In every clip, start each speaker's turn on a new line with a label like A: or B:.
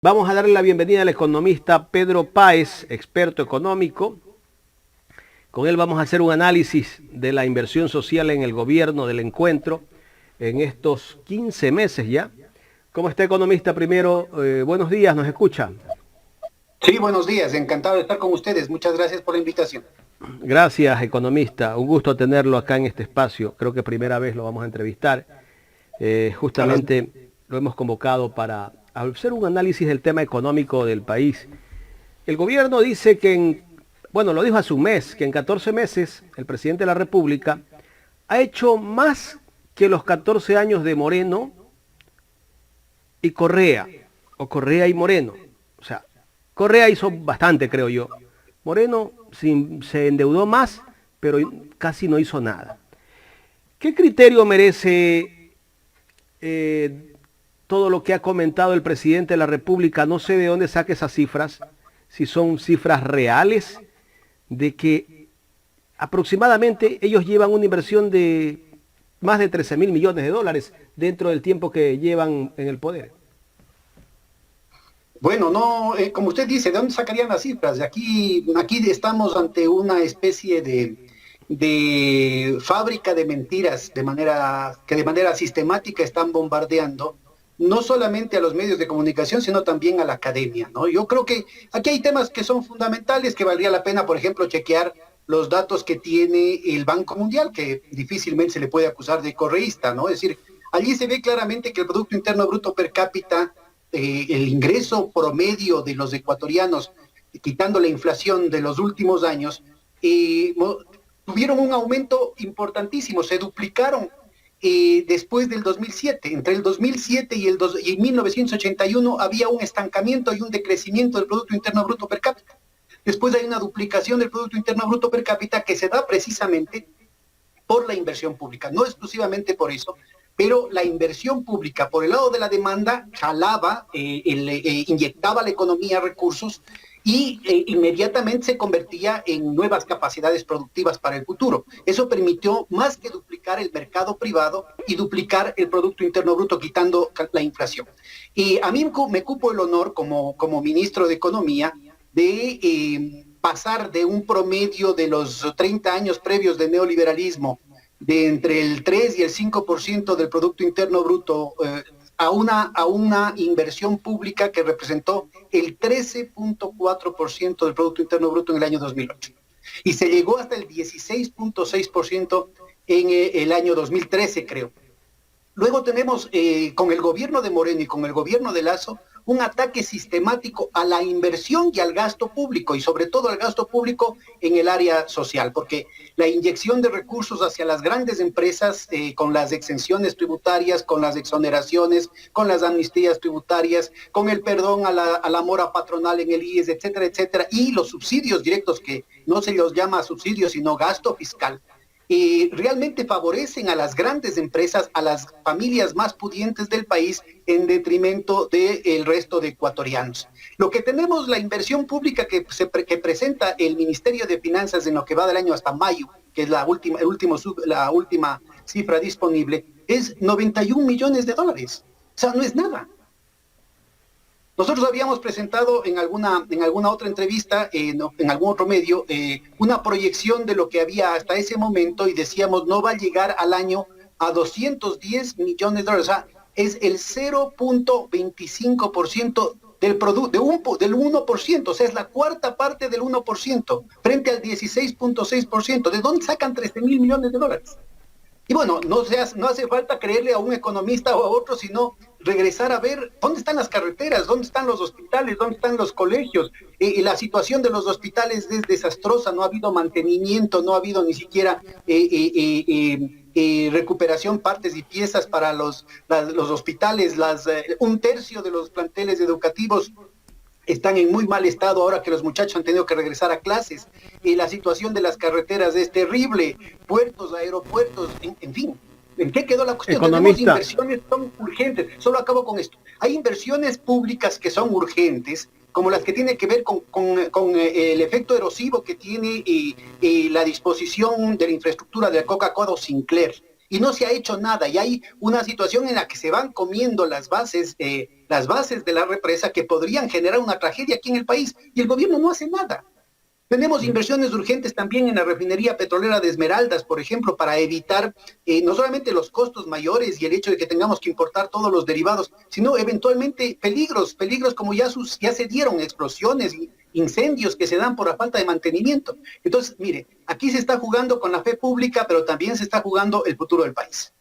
A: Vamos a darle la bienvenida al economista Pedro Páez, experto económico. Con él vamos a hacer un análisis de la inversión social en el gobierno del encuentro en estos 15 meses ya. ¿Cómo está, economista? Primero, buenos días, ¿nos escucha?
B: Sí, buenos días, encantado de estar con ustedes. Muchas gracias por la invitación.
A: Gracias, economista. Un gusto tenerlo acá en este espacio. Creo que primera vez lo vamos a entrevistar.
B: Gracias.
A: Justamente lo hemos convocado para hacer un análisis del tema económico del país. El gobierno dice que bueno, lo dijo hace un mes, que en 14 meses el presidente de la República ha hecho más que los 14 años de Moreno y Correa, o Correa y Moreno. O sea, Correa hizo bastante, creo yo. Moreno se endeudó más, pero casi no hizo nada. ¿Qué criterio merece todo lo que ha comentado el presidente de la República? No sé de dónde saque esas cifras, si son cifras reales, de que aproximadamente ellos llevan una inversión de más de 13.000 millones de dólares dentro del tiempo que llevan en el poder.
B: Bueno, no, como usted dice, ¿de dónde sacarían las cifras? Aquí estamos ante una especie de fábrica de mentiras que de manera sistemática están bombardeando no solamente a los medios de comunicación, sino también a la academia, ¿no? Yo creo que aquí hay temas que son fundamentales, que valdría la pena, por ejemplo, chequear los datos que tiene el Banco Mundial, que difícilmente se le puede acusar de correísta, ¿no? Es decir, allí se ve claramente que el Producto Interno Bruto per cápita, el ingreso promedio de los ecuatorianos, quitando la inflación de los últimos años, eh, tuvieron un aumento importantísimo, se duplicaron después del 2007. Entre el 2007 y 1981 había un estancamiento y un decrecimiento del Producto Interno Bruto per cápita. Después hay una duplicación del Producto Interno Bruto per cápita que se da precisamente por la inversión pública, no exclusivamente por eso, pero la inversión pública por el lado de la demanda jalaba, inyectaba a la economía recursos y inmediatamente se convertía en nuevas capacidades productivas para el futuro. Eso permitió más que duplicar el mercado privado y duplicar el Producto Interno Bruto, quitando la inflación. Y a mí me cupo el honor como ministro de Economía de pasar de un promedio de los 30 años previos de neoliberalismo de entre el 3 y el 5% del Producto Interno Bruto a una inversión pública que representó el 13.4% del Producto Interno Bruto en el año 2008. Y se llegó hasta el 16.6% en el año 2013, creo. Luego tenemos con el gobierno de Moreno y con el gobierno de Lazo un ataque sistemático a la inversión y al gasto público, y sobre todo al gasto público en el área social, porque la inyección de recursos hacia las grandes empresas con las exenciones tributarias, con las exoneraciones, con las amnistías tributarias, con el perdón a la mora patronal en el IES, etcétera, etcétera, y los subsidios directos, que no se los llama subsidios, sino gasto fiscal, realmente favorecen a las grandes empresas, a las familias más pudientes del país, en detrimento del resto de ecuatorianos. Lo que tenemos, la inversión pública que presenta el Ministerio de Finanzas en lo que va del año hasta mayo, que es la última cifra disponible, es 91 millones de dólares. O sea, no es nada. Nosotros habíamos presentado en alguna otra entrevista, en algún otro medio, una proyección de lo que había hasta ese momento, y decíamos no va a llegar al año a 210 millones de dólares. O sea, es el 0.25% del 1%, o sea, es la cuarta parte del 1%, frente al 16.6%. ¿De dónde sacan 13.000 millones de dólares? Y bueno, no hace falta creerle a un economista o a otro, sino regresar a ver dónde están las carreteras, dónde están los hospitales, dónde están los colegios. La situación de los hospitales es desastrosa, no ha habido mantenimiento, no ha habido ni siquiera recuperación, partes y piezas para los hospitales. Un tercio de los planteles educativos están en muy mal estado ahora que los muchachos han tenido que regresar a clases. La situación de las carreteras es terrible, puertos, aeropuertos, en fin. ¿En qué quedó la cuestión? Tenemos
A: Economista,
B: inversiones que son urgentes. Solo acabo con esto. Hay inversiones públicas que son urgentes, como las que tienen que ver con el efecto erosivo que tiene la disposición de la infraestructura de Coca-Cola o Sinclair. Y no se ha hecho nada, y hay una situación en la que se van comiendo las bases las bases de la represa que podrían generar una tragedia aquí en el país, y el gobierno no hace nada. Tenemos inversiones urgentes también en la refinería petrolera de Esmeraldas, por ejemplo, para evitar no solamente los costos mayores y el hecho de que tengamos que importar todos los derivados, sino eventualmente peligros como ya se dieron, explosiones, incendios que se dan por la falta de mantenimiento. Entonces, mire, aquí se está jugando con la fe pública, pero también se está jugando el futuro del país.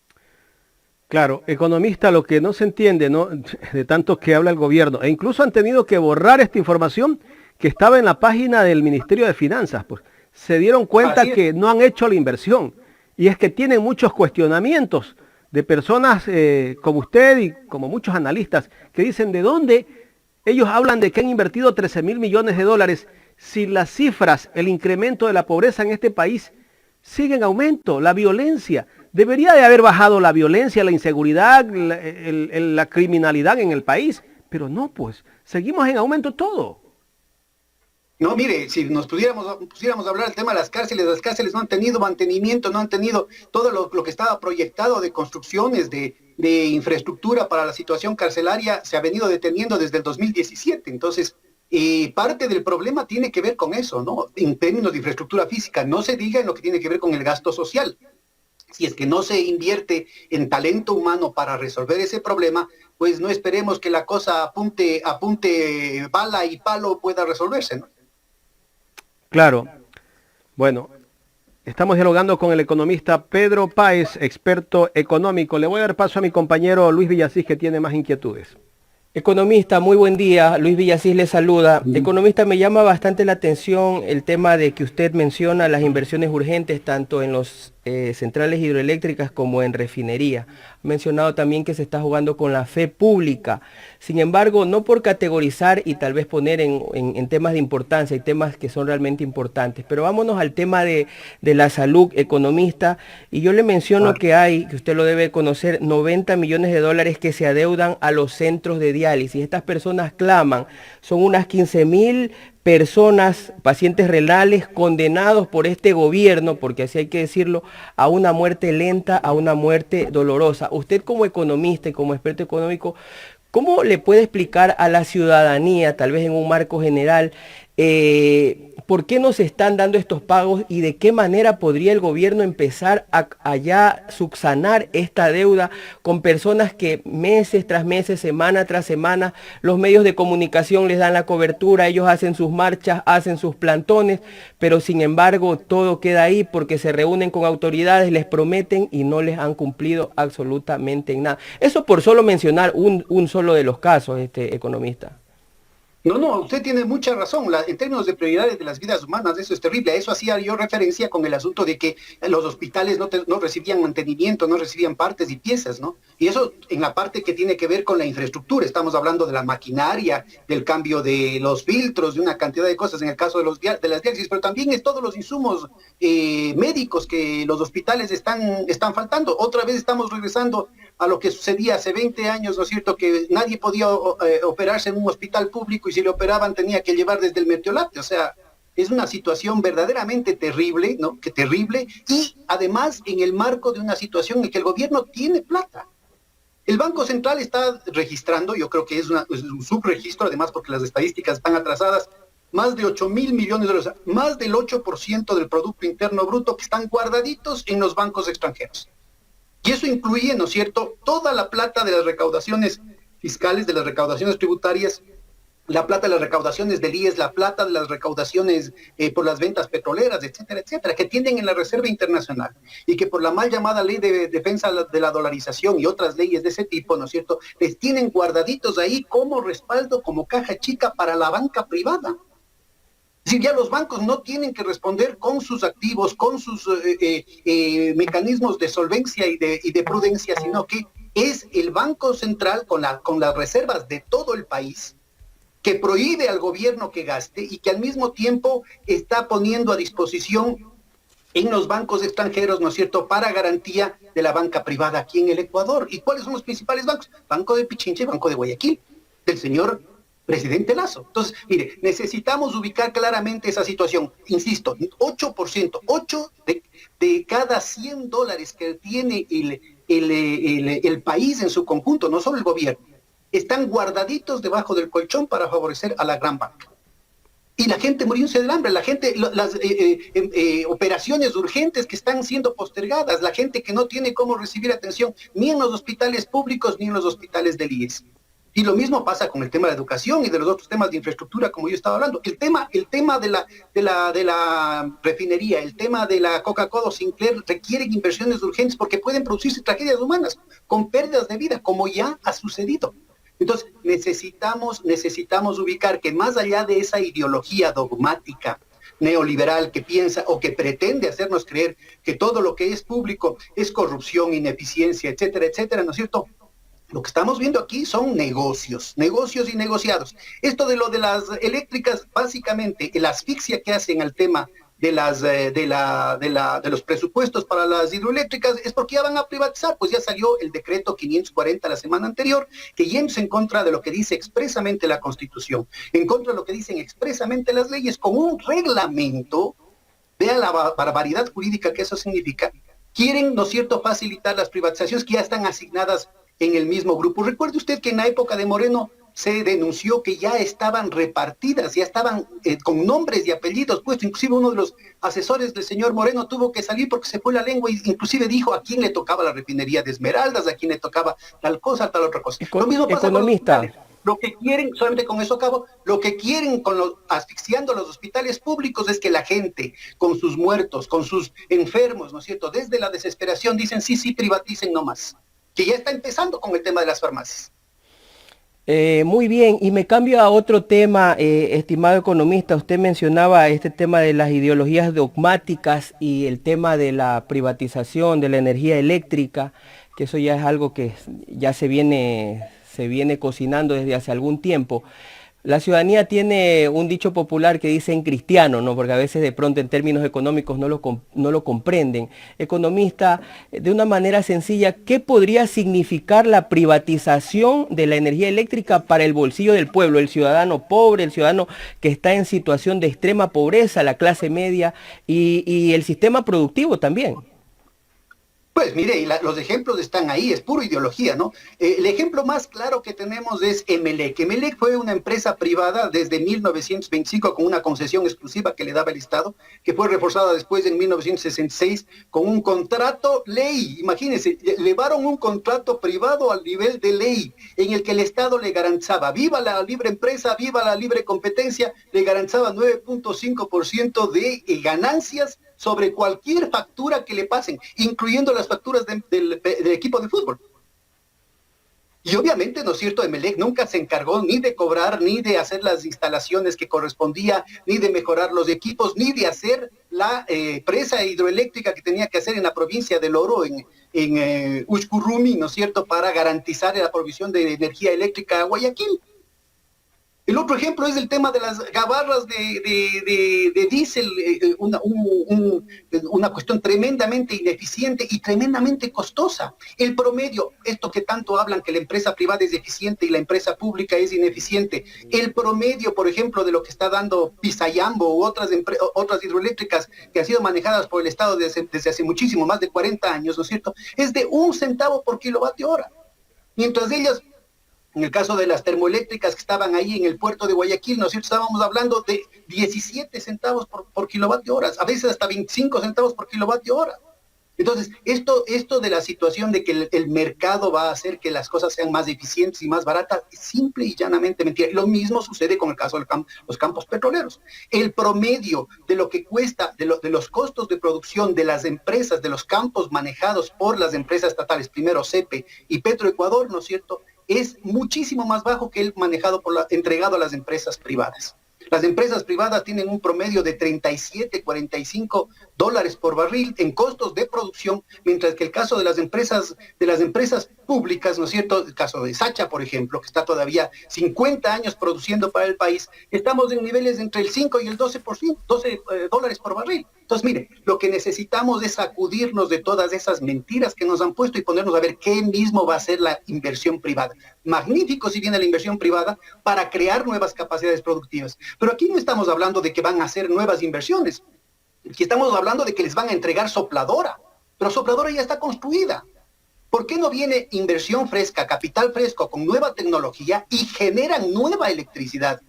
A: Claro, economista, lo que no se entiende, ¿no?, de tanto que habla el gobierno, e incluso han tenido que borrar esta información que estaba en la página del Ministerio de Finanzas, pues se dieron cuenta que no han hecho la inversión, y es que tienen muchos cuestionamientos de personas como usted y como muchos analistas que dicen de dónde ellos hablan de que han invertido 13.000 millones de dólares si las cifras, el incremento de la pobreza en este país sigue en aumento, la violencia. Debería de haber bajado la violencia, la inseguridad, la criminalidad en el país, pero no, pues seguimos en aumento todo.
B: No, mire, si nos pusiéramos a hablar del tema de las cárceles no han tenido mantenimiento, no han tenido todo lo que estaba proyectado de construcciones, de infraestructura para la situación carcelaria, se ha venido deteniendo desde el 2017. Entonces, parte del problema tiene que ver con eso, ¿no? En términos de infraestructura física, no se diga en lo que tiene que ver con el gasto social. Si es que no se invierte en talento humano para resolver ese problema, pues no esperemos que la cosa apunte bala y palo pueda resolverse, ¿no?
A: Claro. Bueno, estamos dialogando con el economista Pedro Páez, experto económico. Le voy a dar paso a mi compañero Luis Villasís, que tiene más inquietudes.
C: Economista, muy buen día. Luis Villasís le saluda. Economista, me llama bastante la atención el tema de que usted menciona las inversiones urgentes tanto en los centrales hidroeléctricas como en refinería. Ha mencionado también que se está jugando con la fe pública. Sin embargo, no por categorizar y tal vez poner en temas de importancia, hay temas que son realmente importantes, pero vámonos al tema de la salud, economista, y yo le menciono que hay, que usted lo debe conocer, 90 millones de dólares que se adeudan a los centros de diálisis. Estas personas claman, son unas 15.000 personas, pacientes renales condenados por este gobierno, porque así hay que decirlo, a una muerte lenta, a una muerte dolorosa. Usted como economista y como experto económico, ¿cómo le puede explicar a la ciudadanía, tal vez en un marco general, por qué no se están dando estos pagos y de qué manera podría el gobierno empezar a ya subsanar esta deuda con personas que meses tras meses, semana tras semana, los medios de comunicación les dan la cobertura, ellos hacen sus marchas, hacen sus plantones, pero sin embargo todo queda ahí porque se reúnen con autoridades, les prometen y no les han cumplido absolutamente nada? Eso por solo mencionar un solo de los casos, economista.
B: No, usted tiene mucha razón. En términos de prioridades de las vidas humanas, eso es terrible. A eso hacía yo referencia con el asunto de que los hospitales no recibían mantenimiento, no recibían partes y piezas, ¿no? Y eso en la parte que tiene que ver con la infraestructura. Estamos hablando de la maquinaria, del cambio de los filtros, de una cantidad de cosas en el caso de las diálisis, pero también es todos los insumos médicos que los hospitales están faltando. Otra vez estamos regresando a lo que sucedía hace 20 años, ¿no es cierto?, que nadie podía operarse en un hospital público y si le operaban tenía que llevar desde el Mertiolate. O sea, es una situación verdaderamente terrible, ¿no?, que terrible, y además en el marco de una situación en que el gobierno tiene plata. El Banco Central está registrando, yo creo que es un subregistro, además porque las estadísticas están atrasadas, más de 8.000 millones de dólares, más del 8% del Producto Interno Bruto que están guardaditos en los bancos extranjeros. Y eso incluye, ¿no es cierto?, toda la plata de las recaudaciones fiscales, de las recaudaciones tributarias, la plata de las recaudaciones del IES, la plata de las recaudaciones por las ventas petroleras, etcétera, etcétera, que tienen en la Reserva Internacional y que por la mal llamada ley de defensa de la dolarización y otras leyes de ese tipo, ¿no es cierto?, les tienen guardaditos ahí como respaldo, como caja chica para la banca privada. Es decir, ya los bancos no tienen que responder con sus activos, con sus mecanismos de solvencia y de prudencia, sino que es el Banco Central con las reservas de todo el país que prohíbe al gobierno que gaste y que al mismo tiempo está poniendo a disposición en los bancos extranjeros, ¿no es cierto?, para garantía de la banca privada aquí en el Ecuador. ¿Y cuáles son los principales bancos? Banco de Pichincha y Banco de Guayaquil, del señor presidente Lazo. Entonces, mire, necesitamos ubicar claramente esa situación. Insisto, 8%, 8 de cada 100 dólares que tiene el país en su conjunto, no solo el gobierno, están guardaditos debajo del colchón para favorecer a la gran banca. Y la gente muriéndose del hambre, la gente, las operaciones urgentes que están siendo postergadas, la gente que no tiene cómo recibir atención ni en los hospitales públicos ni en los hospitales del IES. Y lo mismo pasa con el tema de la educación y de los otros temas de infraestructura, como yo estaba hablando. El tema de la refinería, el tema de la Coca-Cola o Sinclair requieren inversiones urgentes porque pueden producirse tragedias humanas con pérdidas de vida, como ya ha sucedido. Entonces, necesitamos ubicar que más allá de esa ideología dogmática neoliberal que piensa o que pretende hacernos creer que todo lo que es público es corrupción, ineficiencia, etcétera, etcétera, ¿no es cierto? Lo que estamos viendo aquí son negocios y negociados. Esto de lo de las eléctricas, básicamente, la asfixia que hacen al tema de los presupuestos para las hidroeléctricas es porque ya van a privatizar, pues ya salió el decreto 540 la semana anterior, que yéndose en contra de lo que dice expresamente la Constitución, en contra de lo que dicen expresamente las leyes, con un reglamento, vea la barbaridad jurídica que eso significa, quieren, ¿no es cierto?, facilitar las privatizaciones que ya están asignadas en el mismo grupo. Recuerde usted que en la época de Moreno se denunció que ya estaban repartidas, ya estaban con nombres y apellidos puestos, inclusive uno de los asesores del señor Moreno tuvo que salir porque se fue la lengua y inclusive dijo a quién le tocaba la refinería de Esmeraldas, a quién le tocaba tal cosa, tal otra cosa. Lo mismo pasa
C: Economista.
B: Con los lo que quieren, solamente con eso acabo, lo que quieren asfixiando los hospitales públicos es que la gente, con sus muertos, con sus enfermos, ¿no es cierto?, desde la desesperación dicen sí, privaticen nomás, que ya está empezando con el tema de las farmacias.
C: Muy bien, y me cambio a otro tema, estimado economista. Usted mencionaba este tema de las ideologías dogmáticas y el tema de la privatización de la energía eléctrica, que eso ya es algo que ya se viene cocinando desde hace algún tiempo. La ciudadanía tiene un dicho popular que dice en cristiano, ¿no? Porque a veces de pronto en términos económicos no lo comprenden. Economista, de una manera sencilla, ¿qué podría significar la privatización de la energía eléctrica para el bolsillo del pueblo, el ciudadano pobre, el ciudadano que está en situación de extrema pobreza, la clase media y el sistema productivo también?
B: Pues mire, y los ejemplos están ahí, es pura ideología, ¿no? El ejemplo más claro que tenemos es Emelec. Emelec fue una empresa privada desde 1925 con una concesión exclusiva que le daba el Estado, que fue reforzada después en 1966 con un contrato ley. Imagínense, elevaron un contrato privado al nivel de ley, en el que el Estado le garantizaba, viva la libre empresa, viva la libre competencia, le garantizaba 9.5% de ganancias sobre cualquier factura que le pasen, incluyendo las facturas del equipo de fútbol. Y obviamente, ¿no es cierto?, Emelec nunca se encargó ni de cobrar, ni de hacer las instalaciones que correspondía, ni de mejorar los equipos, ni de hacer la presa hidroeléctrica que tenía que hacer en la provincia del Oro, en Ushkurumi, ¿no es cierto?, para garantizar la provisión de energía eléctrica a Guayaquil. El otro ejemplo es el tema de las gabarras de diésel, una cuestión tremendamente ineficiente y tremendamente costosa. El promedio, esto que tanto hablan que la empresa privada es eficiente y la empresa pública es ineficiente, el promedio, por ejemplo, de lo que está dando Pisayambo u otras hidroeléctricas que han sido manejadas por el Estado desde hace muchísimo, más de 40 años, ¿no es cierto?, es de 1 centavo por kilovatio hora. Mientras ellas, en el caso de las termoeléctricas que estaban ahí en el puerto de Guayaquil, ¿no es cierto?, estábamos hablando de 17 centavos por kilovatio hora, a veces hasta 25 centavos por kilovatio hora. Entonces, esto de la situación de que el mercado va a hacer que las cosas sean más eficientes y más baratas, es simple y llanamente mentira. Lo mismo sucede con el caso de los campos petroleros. El promedio de lo que cuesta, de los costos de producción de las empresas, de los campos manejados por las empresas estatales, primero CEPE y Petroecuador, ¿no es cierto?, es muchísimo más bajo que el entregado a las empresas privadas. Las empresas privadas tienen un promedio de 37, 45 dólares por barril en costos de producción, mientras que el caso de las empresas públicas, ¿no es cierto?, el caso de Sacha, por ejemplo, que está todavía 50 años produciendo para el país, estamos en niveles entre el 5 y el 12 dólares por barril. Entonces, mire, lo que necesitamos es sacudirnos de todas esas mentiras que nos han puesto y ponernos a ver qué mismo va a ser la inversión privada. Magnífico si viene la inversión privada para crear nuevas capacidades productivas. Pero aquí no estamos hablando de que van a hacer nuevas inversiones. Aquí estamos hablando de que les van a entregar sopladora. Pero sopladora ya está construida. ¿Por qué no viene inversión fresca, capital fresco, con nueva tecnología y generan nueva electricidad?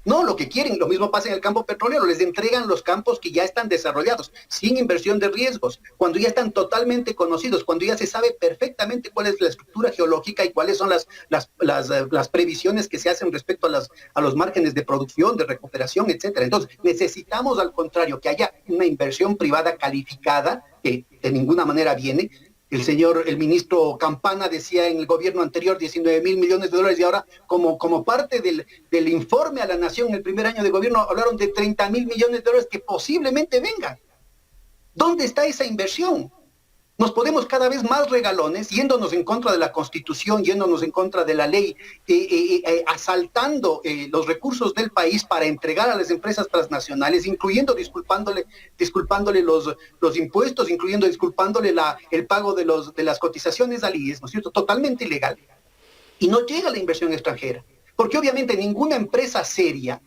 B: No, lo que quieren, lo mismo pasa en el campo petrolero, les entregan los campos que ya están desarrollados, sin inversión de riesgos, cuando ya están totalmente conocidos, cuando ya se sabe perfectamente cuál es la estructura geológica y cuáles son las previsiones que se hacen respecto a los márgenes de producción, de recuperación, etcétera. Entonces, necesitamos al contrario que haya una inversión privada calificada, que de ninguna manera viene. El ministro Campana decía en el gobierno anterior 19.000 millones de dólares y ahora como parte del informe a la nación en el primer año de gobierno hablaron de 30.000 millones de dólares que posiblemente vengan. ¿Dónde está esa inversión? Nos podemos cada vez más regalones, yéndonos en contra de la Constitución, yéndonos en contra de la ley, asaltando los recursos del país para entregar a las empresas transnacionales, incluyendo disculpándole los impuestos, incluyendo disculpándole el pago de las cotizaciones al IES, ¿no es cierto? Totalmente ilegal. Y no llega la inversión extranjera, porque obviamente ninguna empresa seria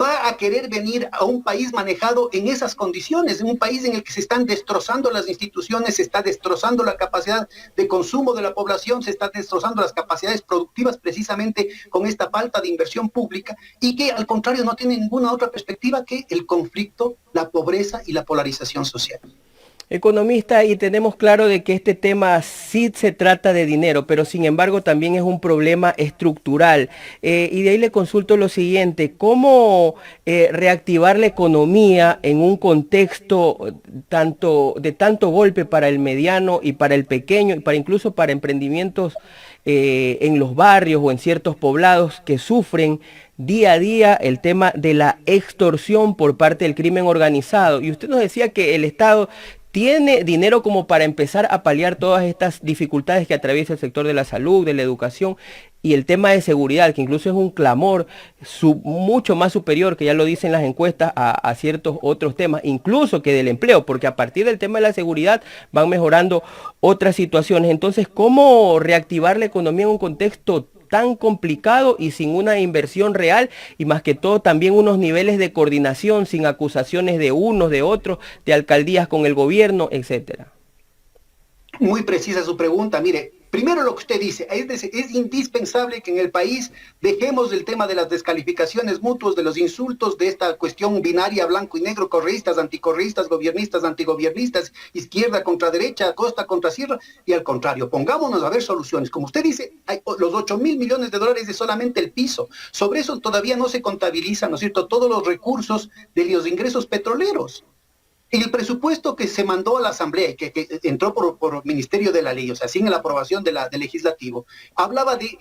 B: va a querer venir a un país manejado en esas condiciones, en un país en el que se están destrozando las instituciones, se está destrozando la capacidad de consumo de la población, se están destrozando las capacidades productivas precisamente con esta falta de inversión pública y que al contrario no tiene ninguna otra perspectiva que el conflicto, la pobreza y la polarización social.
C: Economista, y tenemos claro de que este tema sí se trata de dinero, pero sin embargo también es un problema estructural. Y de ahí le consulto lo siguiente, ¿cómo reactivar la economía en un contexto de tanto golpe para el mediano y para el pequeño, y incluso para emprendimientos en los barrios o en ciertos poblados que sufren día a día el tema de la extorsión por parte del crimen organizado? Y usted nos decía que el Estado tiene dinero como para empezar a paliar todas estas dificultades que atraviesa el sector de la salud, de la educación y el tema de seguridad, que incluso es un clamor mucho más superior, que ya lo dicen las encuestas, a ciertos otros temas, incluso que del empleo, porque a partir del tema de la seguridad van mejorando otras situaciones. Entonces, ¿cómo reactivar la economía en un contexto tan complicado y sin una inversión real, y más que todo también unos niveles de coordinación sin acusaciones de unos, de otros, de alcaldías con el gobierno, etcétera?
B: Muy precisa su pregunta. Mire, primero lo que usted dice, es indispensable que en el país dejemos el tema de las descalificaciones mutuas, de los insultos, de esta cuestión binaria blanco y negro, correístas, anticorreístas, gobiernistas, antigobiernistas, izquierda contra derecha, costa contra sierra, y al contrario, pongámonos a ver soluciones. Como usted dice, los 8.000 millones de dólares es solamente el piso. Sobre eso todavía no se contabilizan, ¿no es cierto?, todos los recursos de los ingresos petroleros. El presupuesto que se mandó a la Asamblea y que entró por Ministerio de la Ley, o sea, sin la aprobación del legislativo,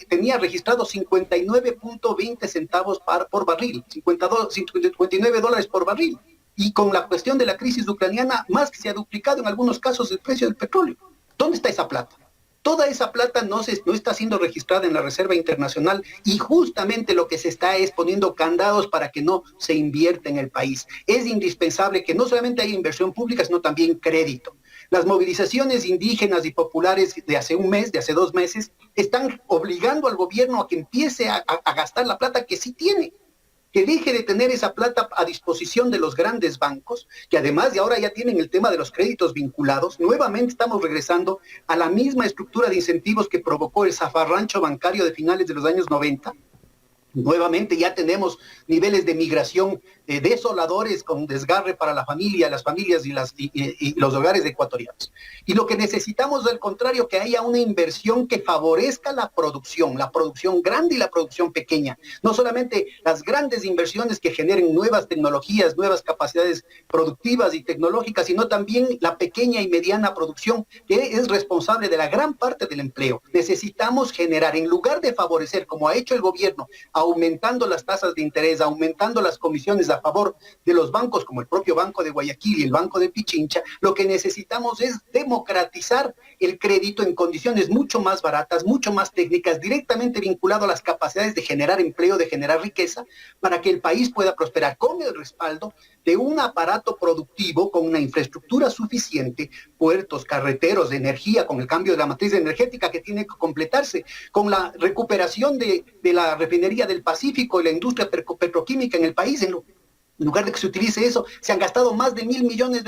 B: tenía registrado 59.20 centavos por barril, 59 dólares por barril. Y con la cuestión de la crisis ucraniana, más que se ha duplicado en algunos casos el precio del petróleo. ¿Dónde está esa plata? Toda esa plata no está siendo registrada en la Reserva Internacional y justamente lo que se está es poniendo candados para que no se invierta en el país. Es indispensable que no solamente haya inversión pública, sino también crédito. Las movilizaciones indígenas y populares de hace un mes, de hace 2 meses, están obligando al gobierno a que empiece a gastar la plata que sí tiene, que deje de tener esa plata a disposición de los grandes bancos, que además de ahora ya tienen el tema de los créditos vinculados. Nuevamente estamos regresando a la misma estructura de incentivos que provocó el zafarrancho bancario de finales de los años 90. Nuevamente ya tenemos niveles de migración desoladores con desgarre para la familia, las familias y los hogares ecuatorianos. Y lo que necesitamos, al contrario, que haya una inversión que favorezca la producción grande y la producción pequeña. No solamente las grandes inversiones que generen nuevas tecnologías, nuevas capacidades productivas y tecnológicas, sino también la pequeña y mediana producción, que es responsable de la gran parte del empleo. Necesitamos generar, en lugar de favorecer, como ha hecho el gobierno, aumentando las tasas de interés, aumentando las comisiones a favor de los bancos, como el propio Banco de Guayaquil y el Banco de Pichincha, lo que necesitamos es democratizar el crédito en condiciones mucho más baratas, mucho más técnicas, directamente vinculado a las capacidades de generar empleo, de generar riqueza, para que el país pueda prosperar con el respaldo de un aparato productivo, con una infraestructura suficiente, puertos, carreteros, de energía, con el cambio de la matriz energética que tiene que completarse, con la recuperación de la refinería del Pacífico y la industria petroquímica en el país. En lugar de que se utilice eso, se han gastado más de $1.000 millones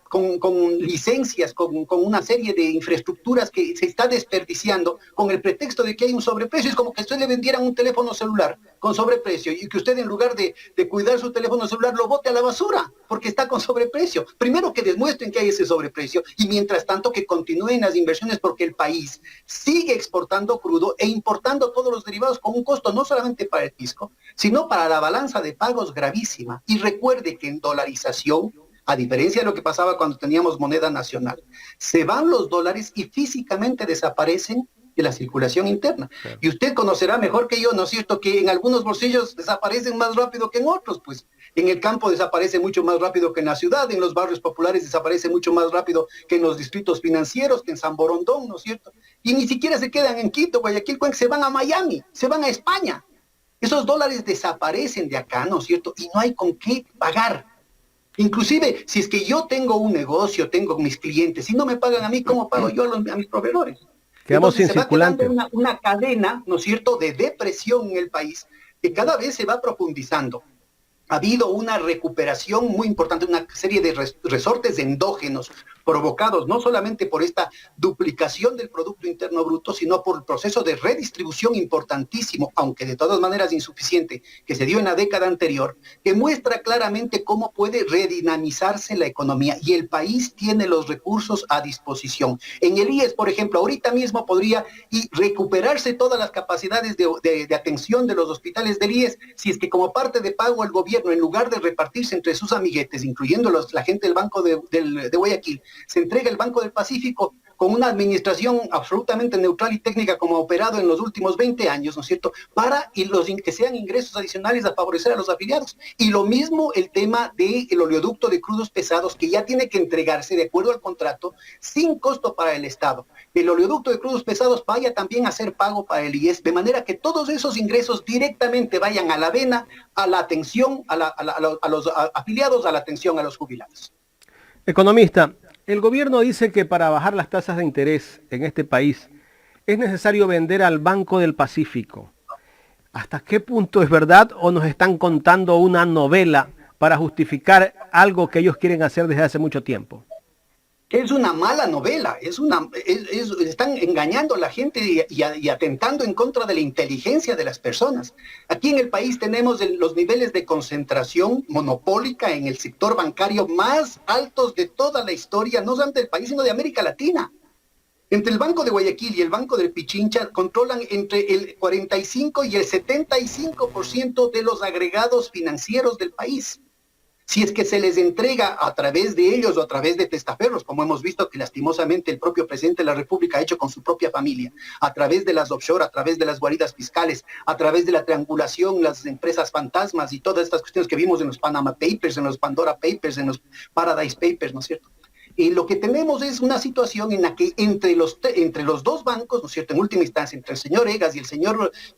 B: con licencias, con una serie de infraestructuras que se está desperdiciando con el pretexto de que hay un sobreprecio. Es como que a usted le vendieran un teléfono celular con sobreprecio y que usted en lugar de cuidar su teléfono celular lo bote a la basura porque está con sobreprecio. Primero que demuestren que hay ese sobreprecio y mientras tanto que continúen las inversiones porque el país sigue exportando crudo e importando todos los derivados con un costo no solamente para el fisco, sino para la balanza de pagos gravísima. Y recuerde que en dolarización, a diferencia de lo que pasaba cuando teníamos moneda nacional, se van los dólares y físicamente desaparecen de la circulación interna. Claro. Y usted conocerá mejor que yo, ¿no es cierto?, que en algunos bolsillos desaparecen más rápido que en otros, pues en el campo desaparece mucho más rápido que en la ciudad, en los barrios populares desaparece mucho más rápido que en los distritos financieros, que en San Borondón, ¿no es cierto? Y ni siquiera se quedan en Quito, Guayaquil, Cuenca, se van a Miami, se van a España. Esos dólares desaparecen de acá, ¿no es cierto? Y no hay con qué pagar. Inclusive, si es que yo tengo un negocio, tengo mis clientes, si no me pagan a mí, ¿cómo pago yo a mis proveedores?
A: Quedamos sin circulante.
B: Se va quedando una cadena, ¿no es cierto?, de depresión en el país, que cada vez se va profundizando. Ha habido una recuperación muy importante, una serie de resortes endógenos provocados no solamente por esta duplicación del Producto Interno Bruto, sino por el proceso de redistribución importantísimo, aunque de todas maneras insuficiente, que se dio en la década anterior, que muestra claramente cómo puede redinamizarse la economía y el país tiene los recursos a disposición. En el IES, por ejemplo, ahorita mismo podría recuperarse todas las capacidades de atención de los hospitales del IES, si es que como parte de pago el gobierno, en lugar de repartirse entre sus amiguetes, incluyendo la gente del Banco de Guayaquil, se entrega el Banco del Pacífico con una administración absolutamente neutral y técnica como ha operado en los últimos 20 años, ¿no es cierto?, que sean ingresos adicionales a favorecer a los afiliados. Y lo mismo el tema del oleoducto de crudos pesados, que ya tiene que entregarse de acuerdo al contrato, sin costo para el Estado. El oleoducto de crudos pesados vaya también a ser pago para el IES, de manera que todos esos ingresos directamente vayan a la vena, a la atención, a los afiliados, a la atención a los jubilados.
A: Economista, el gobierno dice que para bajar las tasas de interés en este país es necesario vender al Banco del Pacífico. ¿Hasta qué punto es verdad o nos están contando una novela para justificar algo que ellos quieren hacer desde hace mucho tiempo?
B: Es una mala novela, están engañando a la gente y atentando en contra de la inteligencia de las personas. Aquí en el país tenemos los niveles de concentración monopólica en el sector bancario más altos de toda la historia, no solamente del país, sino de América Latina. Entre el Banco de Guayaquil y el Banco del Pichincha controlan entre el 45 y el 75% de los agregados financieros del país. Si es que se les entrega a través de ellos o a través de testaferros, como hemos visto que lastimosamente el propio presidente de la República ha hecho con su propia familia, a través de las offshore, a través de las guaridas fiscales, a través de la triangulación, las empresas fantasmas y todas estas cuestiones que vimos en los Panama Papers, en los Pandora Papers, en los Paradise Papers, ¿no es cierto? Y lo que tenemos es una situación en la que entre los dos bancos, ¿no es cierto?, en última instancia, entre el señor Egas y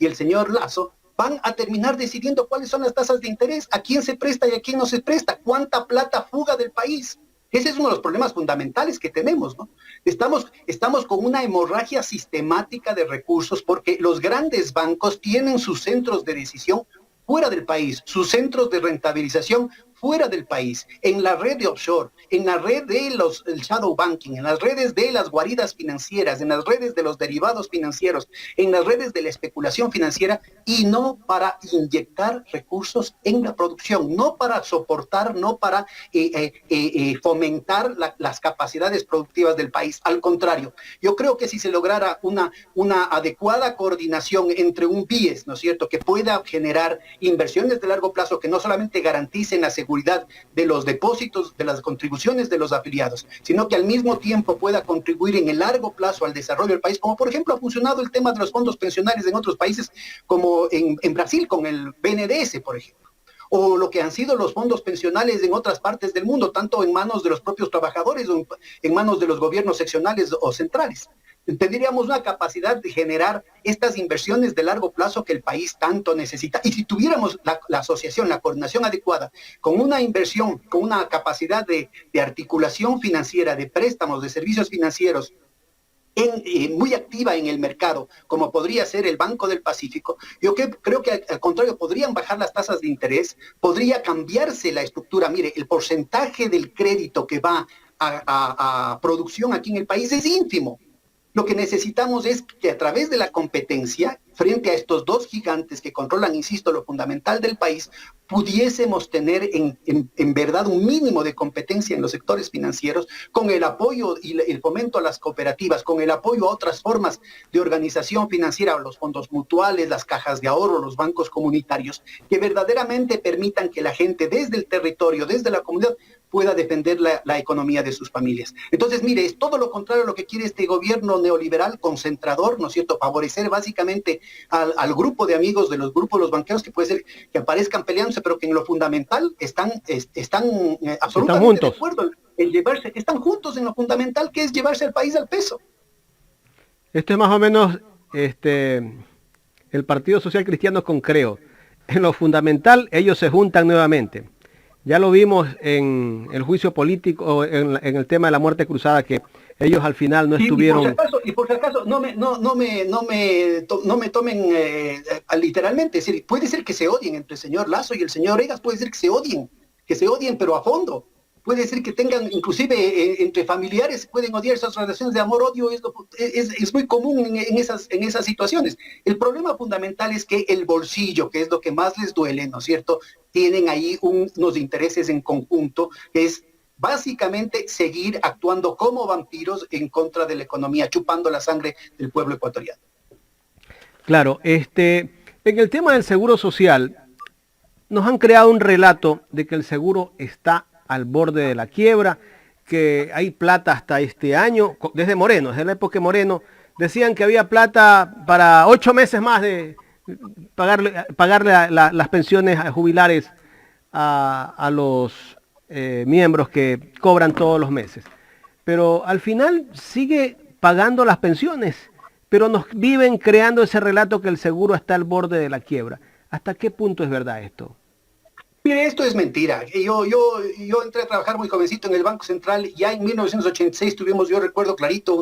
B: el señor Lasso, van a terminar decidiendo cuáles son las tasas de interés, a quién se presta y a quién no se presta, cuánta plata fuga del país. Ese es uno de los problemas fundamentales que tenemos, ¿no? Estamos con una hemorragia sistemática de recursos porque los grandes bancos tienen sus centros de decisión fuera del país, sus centros de rentabilización fuera del país, en la red de offshore, en la red del shadow banking, en las redes de las guaridas financieras, en las redes de los derivados financieros, en las redes de la especulación financiera, y no para inyectar recursos en la producción, no para soportar, no para fomentar las capacidades productivas del país. Al contrario, yo creo que si se lograra una adecuada coordinación entre un BIES, ¿no es cierto?, que pueda generar inversiones de largo plazo que no solamente garanticen la seguridad de los depósitos, de las contribuciones de los afiliados, sino que al mismo tiempo pueda contribuir en el largo plazo al desarrollo del país, como por ejemplo ha funcionado el tema de los fondos pensionales en otros países, como en Brasil con el BNDES, por ejemplo, o lo que han sido los fondos pensionales en otras partes del mundo, tanto en manos de los propios trabajadores o en manos de los gobiernos seccionales o centrales. Tendríamos una capacidad de generar estas inversiones de largo plazo que el país tanto necesita. Y si tuviéramos la asociación, la coordinación adecuada, con una inversión, con una capacidad de articulación financiera, de préstamos, de servicios financieros, muy activa en el mercado, como podría ser el Banco del Pacífico, yo creo que al contrario podrían bajar las tasas de interés, podría cambiarse la estructura. Mire, el porcentaje del crédito que va a producción aquí en el país es ínfimo. Lo que necesitamos es que a través de la competencia, frente a estos dos gigantes que controlan, insisto, lo fundamental del país, pudiésemos tener en verdad un mínimo de competencia en los sectores financieros, con el apoyo y el fomento a las cooperativas, con el apoyo a otras formas de organización financiera, los fondos mutuales, las cajas de ahorro, los bancos comunitarios, que verdaderamente permitan que la gente desde el territorio, desde la comunidad, pueda defender la economía de sus familias. Entonces, mire, es todo lo contrario a lo que quiere este gobierno neoliberal, concentrador, ¿no es cierto?, favorecer básicamente al grupo de amigos de los grupos, los banqueros, que puede ser que aparezcan peleándose, pero que en lo fundamental están absolutamente de acuerdo en llevarse, están juntos en lo fundamental, que es llevarse al país al peso.
A: Esto es más o menos el Partido Social Cristiano con Creo. En lo fundamental, ellos se juntan nuevamente. Ya lo vimos en el juicio político, en el tema de la muerte cruzada, que ellos al final no estuvieron...
B: Y por si acaso, no me tomen literalmente. Es decir, puede ser que se odien entre el señor Lasso y el señor Egas, puede ser que se odien, pero a fondo. Puede ser que tengan, inclusive entre familiares, pueden odiar. Esas relaciones de amor-odio es muy común en esas situaciones. El problema fundamental es que el bolsillo, que es lo que más les duele, ¿no es cierto?, tienen ahí unos intereses en conjunto, que es básicamente seguir actuando como vampiros en contra de la economía, chupando la sangre del pueblo ecuatoriano.
A: Claro, en el tema del seguro social, nos han creado un relato de que el seguro está al borde de la quiebra, que hay plata hasta este año, desde Moreno, desde la época de Moreno, decían que había plata para 8 meses más de pagarle las pensiones jubilares a los miembros que cobran todos los meses. Pero al final sigue pagando las pensiones, pero nos viven creando ese relato que el seguro está al borde de la quiebra. ¿Hasta qué punto es verdad esto?
B: Mire, esto es mentira. Yo entré a trabajar muy jovencito en el Banco Central. Ya en 1986 tuvimos, yo recuerdo clarito,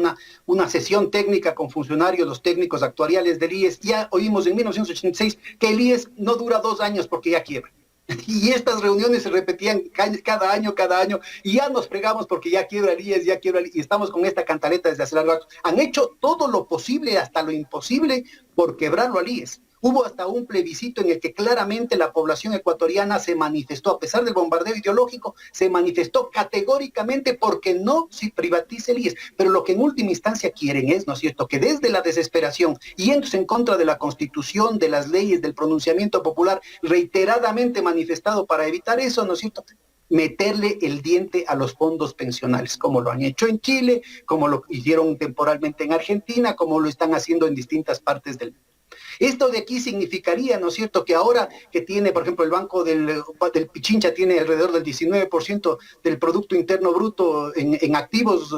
B: una sesión técnica con funcionarios, los técnicos actuariales del IES. Ya oímos en 1986 que el IES no dura 2 años porque ya quiebra. Y estas reuniones se repetían cada año, y ya nos fregamos porque ya quiebra el IES, y estamos con esta cantaleta desde hace largo rato. Han hecho todo lo posible, hasta lo imposible, por quebrarlo al IES. Hubo hasta un plebiscito en el que claramente la población ecuatoriana se manifestó, a pesar del bombardeo ideológico, se manifestó categóricamente porque no se privatice el IES. Pero lo que en última instancia quieren es, ¿no es cierto?, que desde la desesperación, yéndose en contra de la Constitución, de las leyes, del pronunciamiento popular, reiteradamente manifestado para evitar eso, ¿no es cierto?, meterle el diente a los fondos pensionales, como lo han hecho en Chile, como lo hicieron temporalmente en Argentina, como lo están haciendo en distintas partes del mundo. Esto de aquí significaría, ¿no es cierto?, que ahora que tiene, por ejemplo, el Banco del Pichincha tiene alrededor del 19% del Producto Interno Bruto en activos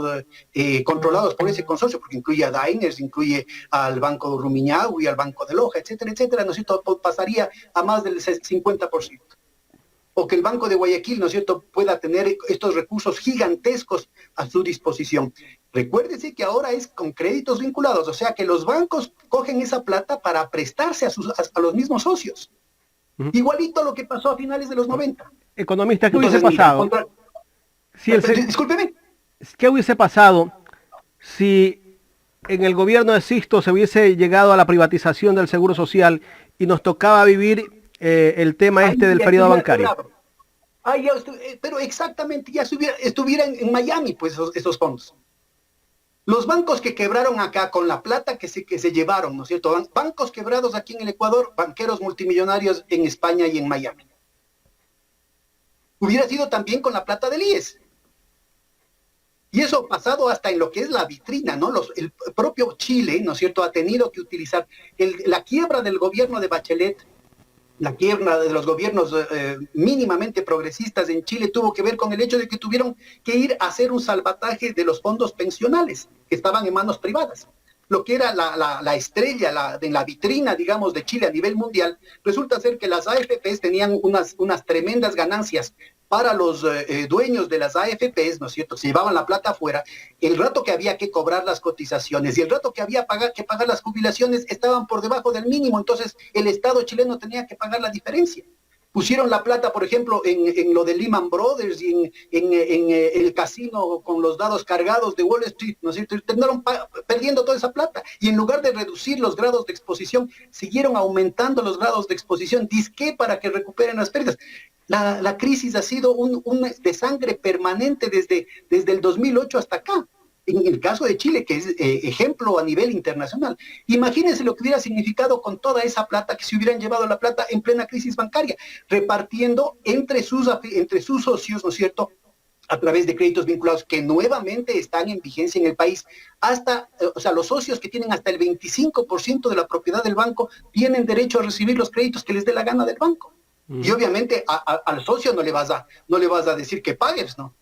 B: controlados por ese consorcio, porque incluye a Diners, incluye al Banco Rumiñahui, al Banco de Loja, etcétera, etcétera, ¿no es cierto?, pasaría a más del 50%. O que el Banco de Guayaquil, ¿no es cierto?, pueda tener estos recursos gigantescos a su disposición. Recuérdese que ahora es con créditos vinculados, o sea que los bancos cogen esa plata para prestarse a los mismos socios. Igualito a lo que pasó a finales de los 90.
A: Economista, ¿qué hubiese pasado?
B: Discúlpeme.
A: ¿Qué hubiese pasado si en el gobierno de Sisto se hubiese llegado a la privatización del Seguro Social y nos tocaba vivir el tema del periodo bancario?
B: Pero exactamente, ya estuvieran en Miami, pues, esos fondos. Los bancos que quebraron acá con la plata que se llevaron, ¿no es cierto? Bancos quebrados aquí en el Ecuador, banqueros multimillonarios en España y en Miami. Hubiera sido también con la plata del IES. Y eso ha pasado hasta en lo que es la vitrina, ¿no? El propio Chile, ¿no es cierto?, ha tenido que utilizar la quiebra del gobierno de Bachelet, la quiebra de los gobiernos mínimamente progresistas en Chile tuvo que ver con el hecho de que tuvieron que ir a hacer un salvataje de los fondos pensionales que estaban en manos privadas. Lo que era la estrella en la vitrina, digamos, de Chile a nivel mundial, resulta ser que las AFPs tenían unas tremendas ganancias para los dueños de las AFPs, ¿no es cierto? Se llevaban la plata afuera, el rato que había que cobrar las cotizaciones y el rato que había que pagar las jubilaciones estaban por debajo del mínimo, entonces el Estado chileno tenía que pagar la diferencia. Pusieron la plata, por ejemplo, en lo de Lehman Brothers y en el casino con los dados cargados de Wall Street, ¿no es cierto? Y terminaron perdiendo toda esa plata. Y en lugar de reducir los grados de exposición, siguieron aumentando los grados de exposición, disque para que recuperen las pérdidas. La crisis ha sido un desangre permanente desde el 2008 hasta acá. En el caso de Chile, que es ejemplo a nivel internacional. Imagínense lo que hubiera significado con toda esa plata, que se hubieran llevado la plata en plena crisis bancaria, repartiendo entre sus socios, ¿no es cierto?, a través de créditos vinculados que nuevamente están en vigencia en el país, hasta, o sea, los socios que tienen hasta el 25% de la propiedad del banco tienen derecho a recibir los créditos que les dé la gana del banco. Y obviamente al socio no le vas a decir que pagues, ¿no?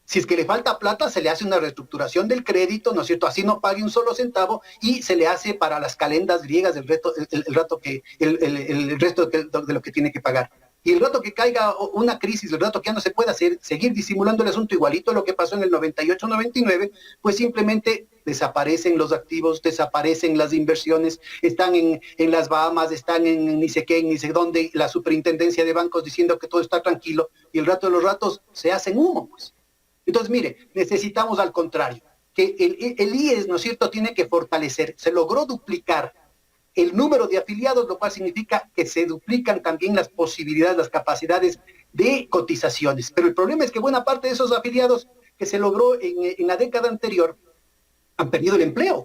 B: Si es que le falta plata, se le hace una reestructuración del crédito, ¿no es cierto? Así no pague un solo centavo y se le hace para las calendas griegas el resto de lo que tiene que pagar. Y el rato que caiga una crisis, el rato que ya no se pueda seguir disimulando el asunto, igualito a lo que pasó en el 98-99, pues simplemente desaparecen los activos, desaparecen las inversiones, están en las Bahamas, están en ni sé qué, ni sé dónde, la superintendencia de bancos diciendo que todo está tranquilo, y el rato de los ratos se hacen humo, pues. Entonces, mire, necesitamos al contrario, que el IES, ¿no es cierto?, tiene que fortalecer. Se logró duplicar el número de afiliados, lo cual significa que se duplican también las posibilidades, las capacidades de cotizaciones. Pero el problema es que buena parte de esos afiliados que se logró en la década anterior han perdido el empleo.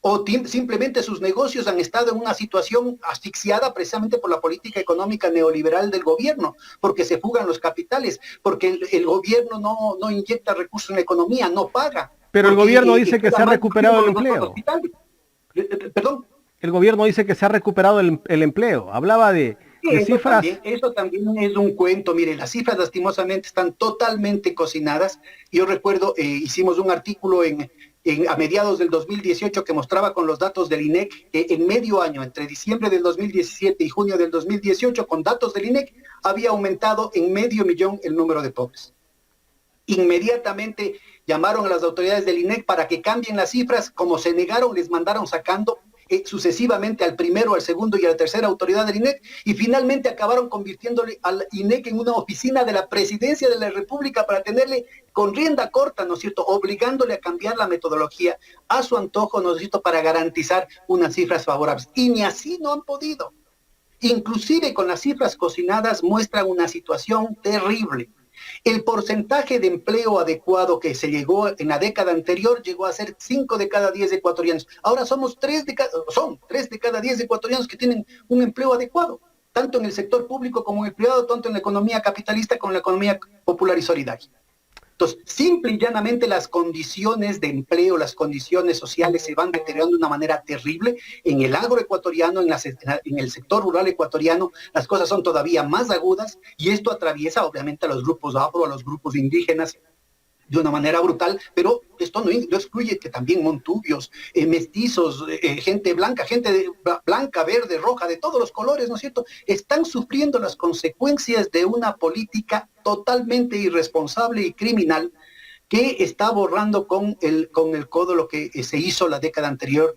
B: O simplemente sus negocios han estado en una situación asfixiada precisamente por la política económica neoliberal del gobierno, porque se fugan los capitales, porque el gobierno no inyecta recursos en la economía, no paga.
A: Pero el gobierno dice que se ha recuperado el empleo.
B: Perdón.
A: El gobierno dice que se ha recuperado el empleo. Hablaba de cifras.
B: Eso también es un cuento. Mire, las cifras lastimosamente están totalmente cocinadas. Yo recuerdo, hicimos un artículo a mediados del 2018 que mostraba con los datos del INEC que en medio año, entre diciembre del 2017 y junio del 2018, con datos del INEC, había aumentado en 500,000 el número de pobres. Inmediatamente llamaron a las autoridades del INEC para que cambien las cifras. Como se negaron, les mandaron sacando sucesivamente al primero, al segundo y a la tercera autoridad del INEC, y finalmente acabaron convirtiéndole al INEC en una oficina de la Presidencia de la República para tenerle con rienda corta, ¿no es cierto?, obligándole a cambiar la metodología a su antojo, ¿no es cierto?, para garantizar unas cifras favorables. Y ni así no han podido. Inclusive con las cifras cocinadas muestran una situación terrible. El porcentaje de empleo adecuado que se llegó en la década anterior llegó a ser 5 de cada 10 ecuatorianos. Ahora son 3 de cada 10 ecuatorianos que tienen un empleo adecuado, tanto en el sector público como en el privado, tanto en la economía capitalista como en la economía popular y solidaria. Entonces, simple y llanamente las condiciones de empleo, las condiciones sociales se van deteriorando de una manera terrible. En el agroecuatoriano, en el sector rural ecuatoriano, las cosas son todavía más agudas y esto atraviesa obviamente a los grupos afro, a los grupos indígenas de una manera brutal, pero esto no excluye que también montubios, mestizos, gente blanca, blanca, verde, roja, de todos los colores, ¿no es cierto?, están sufriendo las consecuencias de una política totalmente irresponsable y criminal que está borrando con el codo lo que se hizo la década anterior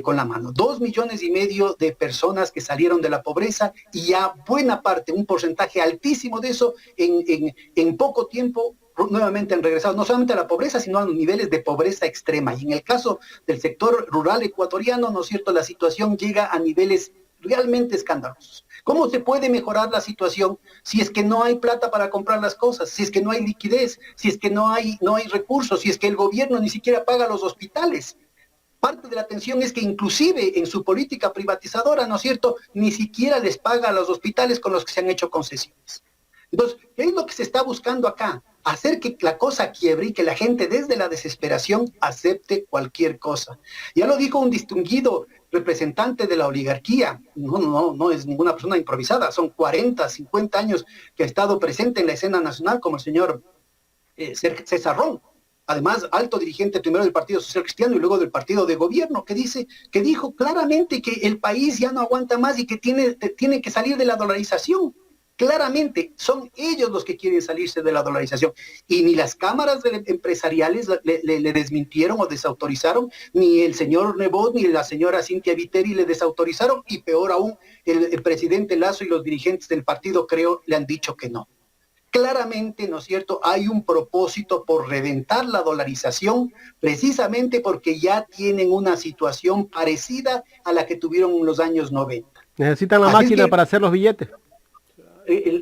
B: con la mano. 2,5 millones de personas que salieron de la pobreza y ya buena parte, un porcentaje altísimo de eso, en poco tiempo nuevamente han regresado no solamente a la pobreza, sino a los niveles de pobreza extrema. Y en el caso del sector rural ecuatoriano, ¿no es cierto?, la situación llega a niveles realmente escandalosos. ¿Cómo se puede mejorar la situación si es que no hay plata para comprar las cosas, si es que no hay liquidez, si es que no hay recursos, si es que el gobierno ni siquiera paga los hospitales? Parte de la tensión es que inclusive en su política privatizadora, ¿no es cierto?, ni siquiera les paga a los hospitales con los que se han hecho concesiones. Entonces, ¿qué es lo que se está buscando acá? Hacer que la cosa quiebre y que la gente desde la desesperación acepte cualquier cosa. Ya lo dijo un distinguido representante de la oligarquía, no es ninguna persona improvisada, son 40, 50 años que ha estado presente en la escena nacional, como el señor César Ron, además alto dirigente primero del Partido Social Cristiano y luego del Partido de Gobierno, que dijo claramente que el país ya no aguanta más y que tiene que salir de la dolarización. Claramente son ellos los que quieren salirse de la dolarización y ni las cámaras empresariales le desmintieron o desautorizaron, ni el señor Nebot ni la señora Cintia Viteri le desautorizaron y peor aún el presidente Lazo y los dirigentes del partido Creo le han dicho que no. Claramente, ¿no es cierto?, hay un propósito por reventar la dolarización precisamente porque ya tienen una situación parecida a la que tuvieron en los años 90.
A: Necesitan la máquina para hacer los billetes.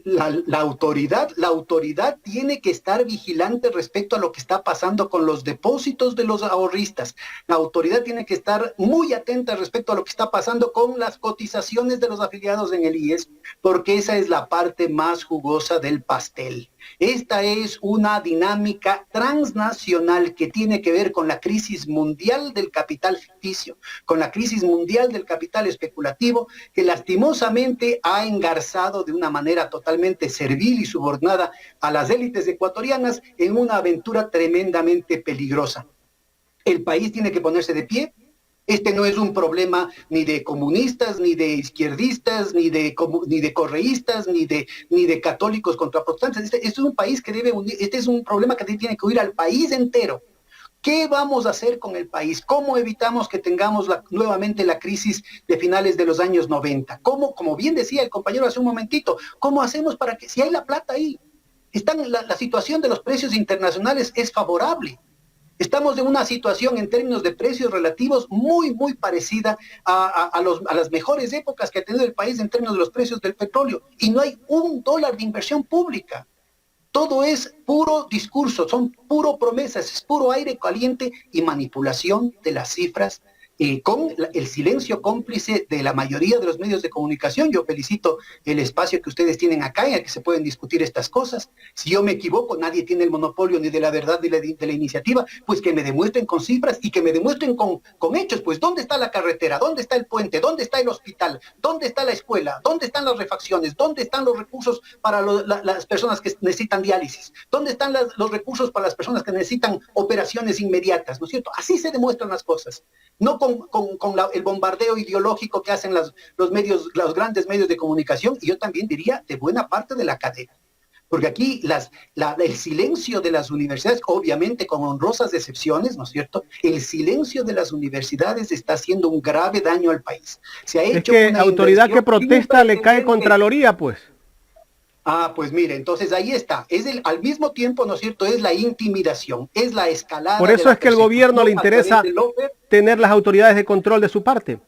B: La autoridad tiene que estar vigilante respecto a lo que está pasando con los depósitos de los ahorristas. La autoridad tiene que estar muy atenta respecto a lo que está pasando con las cotizaciones de los afiliados en el IES, porque esa es la parte más jugosa del pastel. Esta es una dinámica transnacional que tiene que ver con la crisis mundial del capital ficticio, con la crisis mundial del capital especulativo, que lastimosamente ha engarzado de una manera totalmente servil y subordinada a las élites ecuatorianas en una aventura tremendamente peligrosa. El país tiene que ponerse de pie. Este no es un problema ni de comunistas, ni de izquierdistas, ni de correístas, ni de católicos contra protestantes. Este es un país que debe unir, este es un problema que tiene que unir al país entero. ¿Qué vamos a hacer con el país? ¿Cómo evitamos que tengamos nuevamente la crisis de finales de los años 90? ¿Cómo, como bien decía el compañero hace un momentito, cómo hacemos para que, si hay la plata ahí, la situación de los precios internacionales es favorable? Estamos en una situación en términos de precios relativos muy parecida a las mejores épocas que ha tenido el país en términos de los precios del petróleo. Y no hay $1 de inversión pública. Todo es puro discurso, son puro promesas, es puro aire caliente y manipulación de las cifras con el silencio cómplice de la mayoría de los medios de comunicación. Yo felicito el espacio que ustedes tienen acá en el que se pueden discutir estas cosas. Si yo me equivoco, nadie tiene el monopolio ni de la verdad ni de la iniciativa, pues que me demuestren con cifras y que me demuestren con hechos. Pues ¿dónde está la carretera? ¿Dónde está el puente? ¿Dónde está el hospital? ¿Dónde está la escuela? ¿Dónde están las refacciones? ¿Dónde están los recursos para las personas que necesitan diálisis? ¿Dónde están los recursos para las personas que necesitan operaciones inmediatas? ¿No es cierto? Así se demuestran las cosas. No con el bombardeo ideológico que hacen los grandes medios de comunicación, y yo también diría de buena parte de la cadena. Porque aquí el silencio de las universidades, obviamente con honrosas excepciones, ¿no es cierto? El silencio de las universidades está haciendo un grave daño al país. Se ha hecho
A: es que una autoridad que protesta le cae Contraloría, pues.
B: Pues mire, entonces ahí está. Al mismo tiempo, ¿no es cierto?, es la intimidación, es la escalada.
A: Por eso es que al gobierno le interesa tener las autoridades de control de su parte.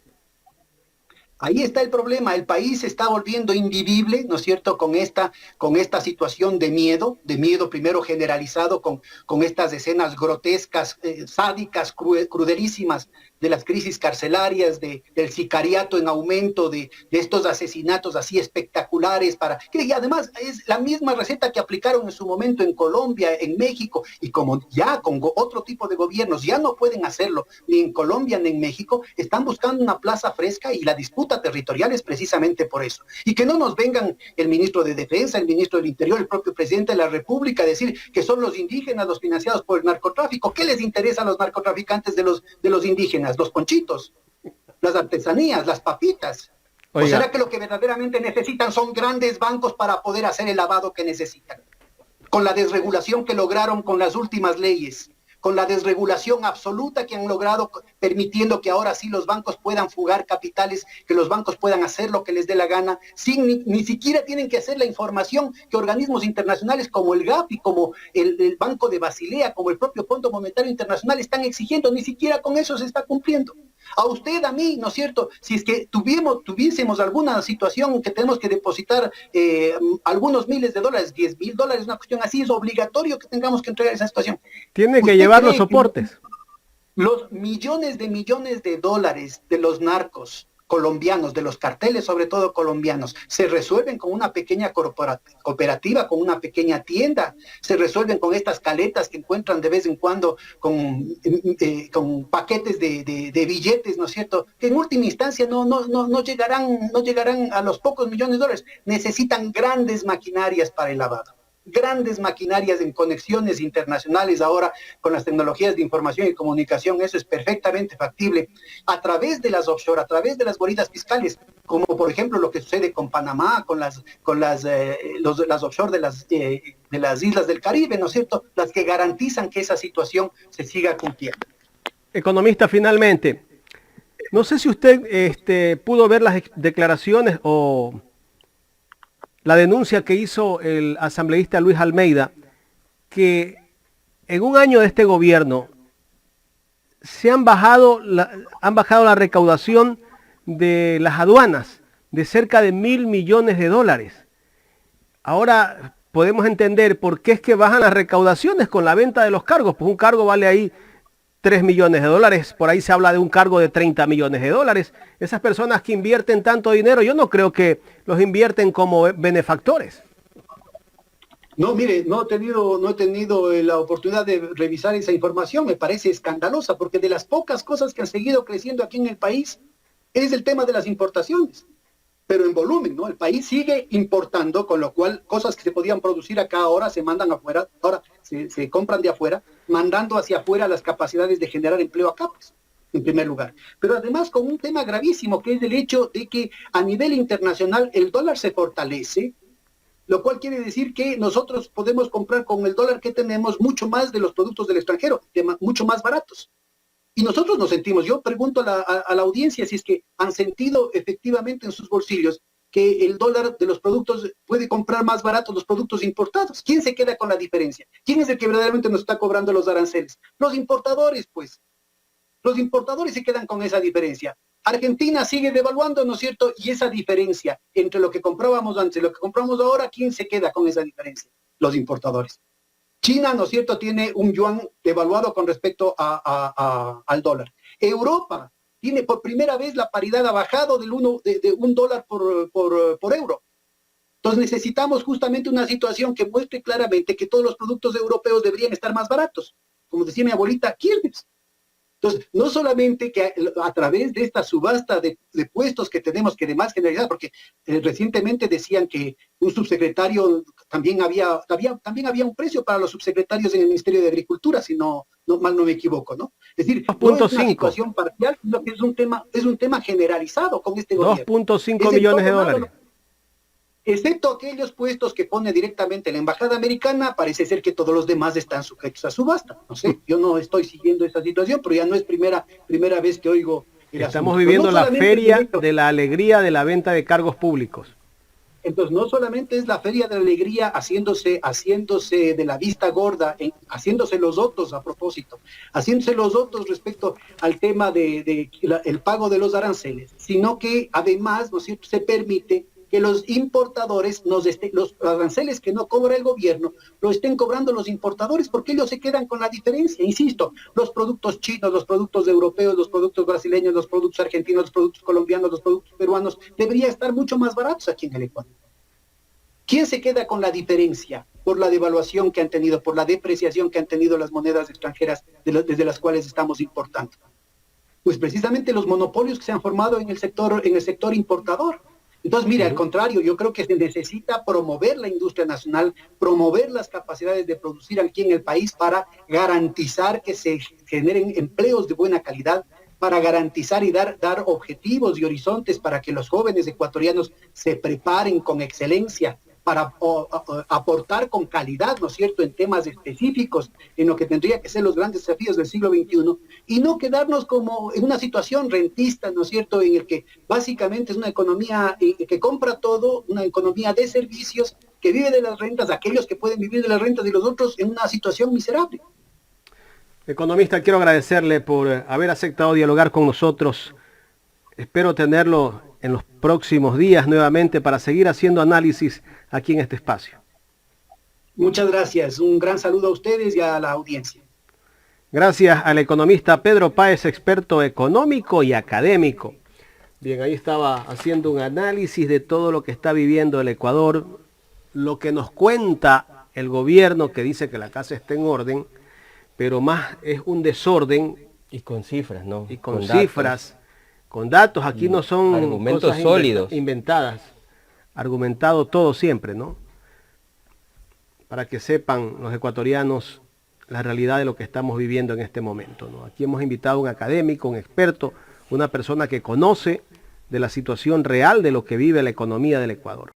B: Ahí está el problema, el país se está volviendo invivible, ¿no es cierto?, con esta situación de miedo primero generalizado con estas escenas grotescas, sádicas, crudelísimas de las crisis carcelarias, del sicariato en aumento, de estos asesinatos así espectaculares, y además es la misma receta que aplicaron en su momento en Colombia, en México, y como ya con otro tipo de gobiernos ya no pueden hacerlo, ni en Colombia ni en México, están buscando una plaza fresca, y la disputa territorial es precisamente por eso. Y que no nos vengan el ministro de Defensa, el ministro del Interior, el propio presidente de la República a decir que son los indígenas los financiados por el narcotráfico. ¿Qué les interesa a los narcotraficantes de los indígenas? Los ponchitos, las artesanías, las papitas. Oiga. ¿O será que lo que verdaderamente necesitan son grandes bancos para poder hacer el lavado que necesitan? Con la desregulación que lograron con las últimas leyes, con la desregulación absoluta que han logrado, permitiendo que ahora sí los bancos puedan fugar capitales, que los bancos puedan hacer lo que les dé la gana, sin ni siquiera tienen que hacer la información que organismos internacionales como el GAP y como el Banco de Basilea, como el propio Fondo Monetario Internacional están exigiendo. Ni siquiera con eso se está cumpliendo. A usted, a mí, ¿no es cierto? Si es que tuviésemos alguna situación que tenemos que depositar algunos miles de dólares, $10,000, una cuestión así, es obligatorio que tengamos que entregar esa situación.
A: Tiene que llevar los soportes.
B: Los millones de dólares de los narcos colombianos, de los carteles sobre todo colombianos, se resuelven con una pequeña cooperativa, con una pequeña tienda, se resuelven con estas caletas que encuentran de vez en cuando con paquetes de billetes, ¿no es cierto?, que en última instancia no llegarán a los pocos millones de dólares. Necesitan grandes maquinarias para el lavado. grandes maquinarias en conexiones internacionales ahora con las tecnologías de información y comunicación. Eso es perfectamente factible a través de las offshore, a través de las guaridas fiscales, como por ejemplo lo que sucede con Panamá, con las offshore de las islas del Caribe, ¿no es cierto? Las que garantizan que esa situación se siga cumpliendo.
A: Economista, finalmente, no sé si usted pudo ver las declaraciones o la denuncia que hizo el asambleísta Luis Almeida, que en un año de este gobierno se han bajado la recaudación de las aduanas de cerca de $1.000 millones. Ahora podemos entender por qué es que bajan las recaudaciones con la venta de los cargos, pues un cargo vale ahí $3 millones, por ahí se habla de un cargo de $30 millones. Esas personas que invierten tanto dinero, yo no creo que los invierten como benefactores.
B: No, mire, no he tenido la oportunidad de revisar esa información, me parece escandalosa, porque de las pocas cosas que han seguido creciendo aquí en el país es el tema de las importaciones, pero en volumen, ¿no? El país sigue importando, con lo cual cosas que se podían producir acá ahora se mandan afuera, ahora se compran de afuera, mandando hacia afuera las capacidades de generar empleo acá, pues, en primer lugar. Pero además con un tema gravísimo, que es el hecho de que a nivel internacional el dólar se fortalece, lo cual quiere decir que nosotros podemos comprar con el dólar que tenemos mucho más de los productos del extranjero, mucho más baratos. Y nosotros nos sentimos, yo pregunto a la audiencia si es que han sentido efectivamente en sus bolsillos que el dólar de los productos puede comprar más baratos los productos importados. ¿Quién se queda con la diferencia? ¿Quién es el que verdaderamente nos está cobrando los aranceles? Los importadores, pues. Los importadores se quedan con esa diferencia. Argentina sigue devaluando, ¿no es cierto? Y esa diferencia entre lo que comprábamos antes y lo que compramos ahora, ¿quién se queda con esa diferencia? Los importadores. China, ¿no es cierto?, tiene un yuan devaluado con respecto al dólar. Europa tiene por primera vez la paridad, ha bajado de un dólar por euro. Entonces necesitamos justamente una situación que muestre claramente que todos los productos europeos deberían estar más baratos. Como decía mi abuelita, Quilmes. Entonces, no solamente que a través de esta subasta de puestos que tenemos que además generalizar, porque recientemente decían que un subsecretario también había un precio para los subsecretarios en el Ministerio de Agricultura, si no me equivoco, ¿no? Es decir, no es una situación parcial, sino que es un tema generalizado con este gobierno.
A: 2.5 millones de dólares.
B: Excepto aquellos puestos que pone directamente la Embajada Americana, parece ser que todos los demás están sujetos a subasta. No sé, yo no estoy siguiendo esa situación, pero ya no es primera vez que oigo el
A: Estamos
B: asunto.
A: viviendo la feria de la alegría de la venta de cargos públicos.
B: Entonces, no solamente es la feria de la alegría haciéndose de la vista gorda, haciéndose los otros a propósito, haciéndose los otros respecto al tema el pago de los aranceles, sino que además, ¿no es cierto?, se permite que los importadores, los aranceles que no cobra el gobierno, lo estén cobrando los importadores, porque ellos se quedan con la diferencia. Insisto, los productos chinos, los productos europeos, los productos brasileños, los productos argentinos, los productos colombianos, los productos peruanos, deberían estar mucho más baratos aquí en el Ecuador. ¿Quién se queda con la diferencia por la devaluación que han tenido, por la depreciación que han tenido las monedas extranjeras desde las cuales estamos importando? Pues precisamente los monopolios que se han formado en el sector importador. Entonces, mire, al contrario, yo creo que se necesita promover la industria nacional, promover las capacidades de producir aquí en el país para garantizar que se generen empleos de buena calidad, para garantizar y dar objetivos y horizontes para que los jóvenes ecuatorianos se preparen con excelencia, para aportar con calidad, ¿no es cierto?, en temas específicos, en lo que tendría que ser los grandes desafíos del siglo XXI, y no quedarnos como en una situación rentista, ¿no es cierto?, en el que básicamente es una economía que compra todo, una economía de servicios, que vive de las rentas, aquellos que pueden vivir de las rentas y los otros en una situación miserable.
A: Economista, quiero agradecerle por haber aceptado dialogar con nosotros. Espero tenerlo en los próximos días nuevamente para seguir haciendo análisis aquí en este espacio.
B: Muchas gracias. Un gran saludo a ustedes y a la audiencia.
A: Gracias al economista Pedro Páez, experto económico y académico. Bien, ahí estaba haciendo un análisis de todo lo que está viviendo el Ecuador, lo que nos cuenta el gobierno, que dice que la casa está en orden, pero más es un desorden.
C: Y con cifras, ¿no?
A: Y con cifras. Con datos, aquí no son
C: argumentos sólidos,
A: inventadas, argumentado todo siempre, ¿no? para que sepan los ecuatorianos la realidad de lo que estamos viviendo en este momento, ¿no? Aquí hemos invitado a un académico, un experto, una persona que conoce de la situación real de lo que vive la economía del Ecuador.